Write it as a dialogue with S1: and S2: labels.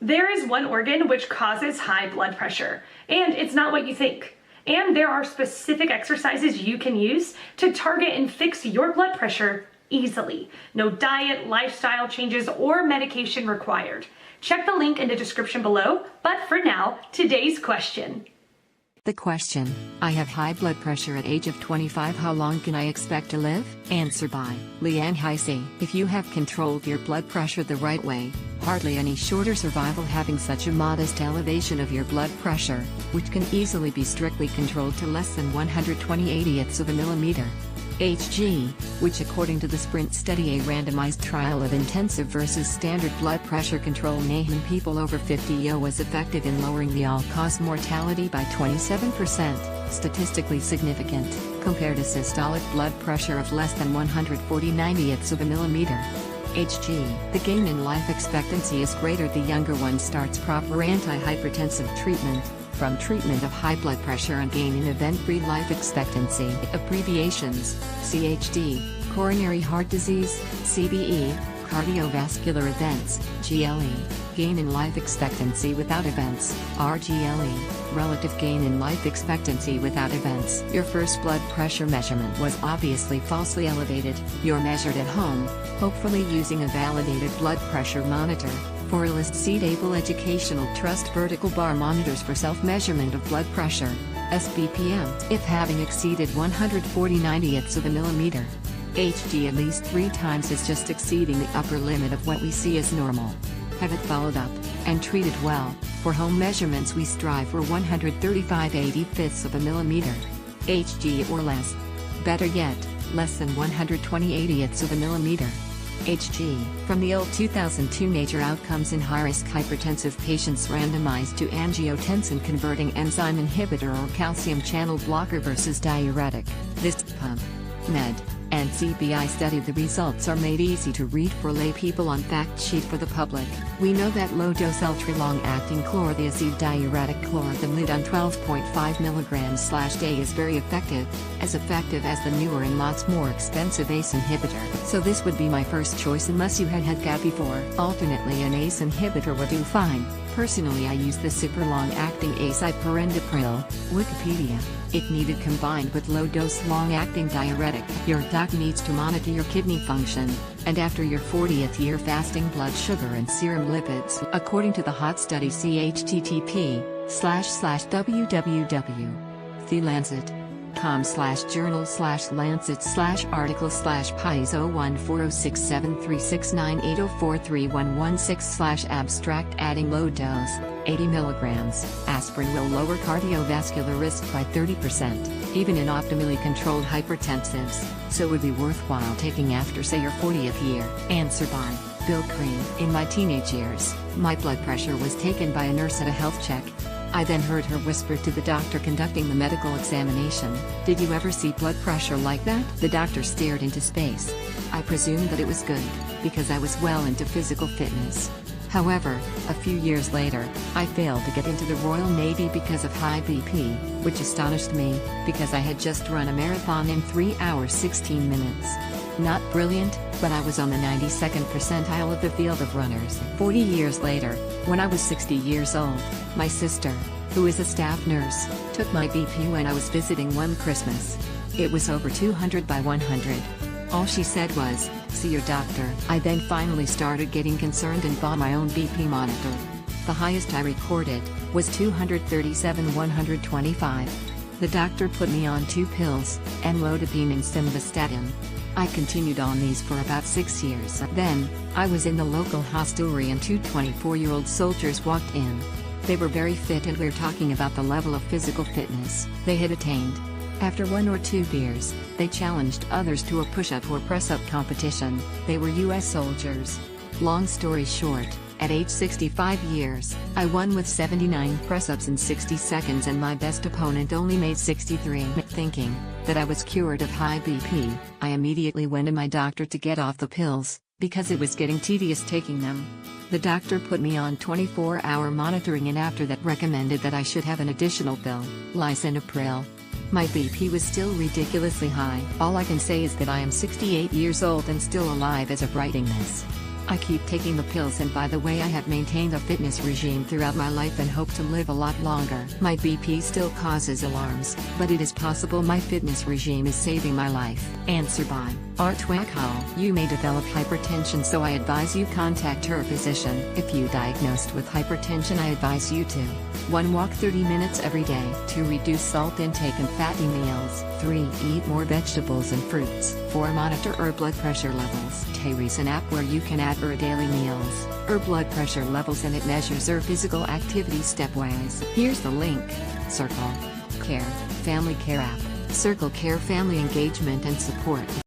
S1: There is one organ which causes high blood pressure, and it's not what you think. And there are specific exercises you can use to target and fix your blood pressure easily. No diet, lifestyle changes, or medication required. Check the link in the description below, but for now, today's question.
S2: The question: I have high blood pressure at age of 25. How long can I expect to live? Answer by Leanne Heisey. If you have controlled your blood pressure the right way, hardly any shorter survival having such a modest elevation of your blood pressure, which can easily be strictly controlled to less than 120/80ths of a millimeter. Hg, which according to the SPRINT study, a randomized trial of intensive versus standard blood pressure control in people over 50 was effective in lowering the all-cause mortality by 27%, statistically significant, compared to systolic blood pressure of less than 140/90ths of a millimeter. Hg, the gain in life expectancy is greater the younger one starts proper antihypertensive treatment, from treatment of high blood pressure and gain in event-free life expectancy. Abbreviations: CHD, coronary heart disease; CVE, cardiovascular events; GLE, gain in life expectancy without events; RGLE, relative gain in life expectancy without events. Your first blood pressure measurement was obviously falsely elevated. You're measured at home, hopefully using a validated blood pressure monitor. For List Able Educational Trust vertical bar monitors for self-measurement of blood pressure, SBPM, if having exceeded 140/90ths of a millimeter. Hg at least 3 times is just exceeding the upper limit of what we see as normal. Have it followed up, and treated well. For home measurements we strive for 135/85ths of a millimeter. Hg or less. Better yet, less than 120/80ths of a millimeter. Hg, from the old 2002 Nature Outcomes in high-risk hypertensive patients randomized to angiotensin-converting enzyme inhibitor or calcium channel blocker versus diuretic. This PubMed and CBI study. The results are made easy to read for lay people on fact sheet for the public. We know that low-dose ultra-long-acting chlorothiazide diuretic chlorothiazide on 12.5 mg/day is very effective as the newer and lots more expensive ACE inhibitor. So this would be my first choice unless you had GAD before. Alternately, an ACE inhibitor would do fine. Personally, I use the super long-acting ACE perindopril. Wikipedia. If needed combined with low-dose long-acting diuretic. Your doc needs to monitor your kidney function, and after your 40th year fasting blood sugar and serum lipids. According to the HOT study, see http://www.thelancet.com/journal/lancet/article/PIES 01406736980431116/abstract. Adding low dose 80 mg aspirin will lower cardiovascular risk by 30%, even in optimally controlled hypertensives, so would be worthwhile taking after say your 40th year. Answer by Bill Cream. In my teenage years, my blood pressure was taken by a nurse at a health check. I then heard her whisper to the doctor conducting the medical examination, "Did you ever see blood pressure like that?" The doctor stared into space. I presumed that it was good, because I was well into physical fitness. However, a few years later, I failed to get into the Royal Navy because of high BP, which astonished me, because I had just run a marathon in 3 hours 16 minutes. Not brilliant, but I was on the 92nd percentile of the field of runners. 40 years later, when I was 60 years old, my sister, who is a staff nurse, took my BP when I was visiting one Christmas. It was over 200/100. All she said was, "See your doctor." I then finally started getting concerned and bought my own BP monitor. The highest I recorded was 237/125. The doctor put me on 2 pills, amlodipine and simvastatin. I continued on these for about 6 years. Then, I was in the local hostelry and 2 24-year-old soldiers walked in. They were very fit and we're talking about the level of physical fitness they had attained. After 1 or 2 beers, they challenged others to a push-up or press-up competition. They were US soldiers. Long story short, at age 65 years, I won with 79 press-ups in 60 seconds and my best opponent only made 63. Thinking that I was cured of high BP, I immediately went to my doctor to get off the pills, because it was getting tedious taking them. The doctor put me on 24-hour monitoring and after that recommended that I should have an additional pill, lisinopril. My BP was still ridiculously high. All I can say is that I am 68 years old and still alive as of writing this. I keep taking the pills, and by the way, I have maintained a fitness regime throughout my life and hope to live a lot longer. My BP still causes alarms, but it is possible my fitness regime is saving my life. Answer by Art Waghall. You may develop hypertension, so I advise you contact your physician. If you diagnosed with hypertension, I advise you to 1. Walk 30 minutes every day. 2. Reduce salt intake and fatty meals. 3. Eat more vegetables and fruits. 4. Monitor your blood pressure levels. There is an app where you can add your daily meals, your blood pressure levels, and it measures your physical activity stepwise. Here's the link. Circle Care Family Care app. Circle Care Family Engagement and Support.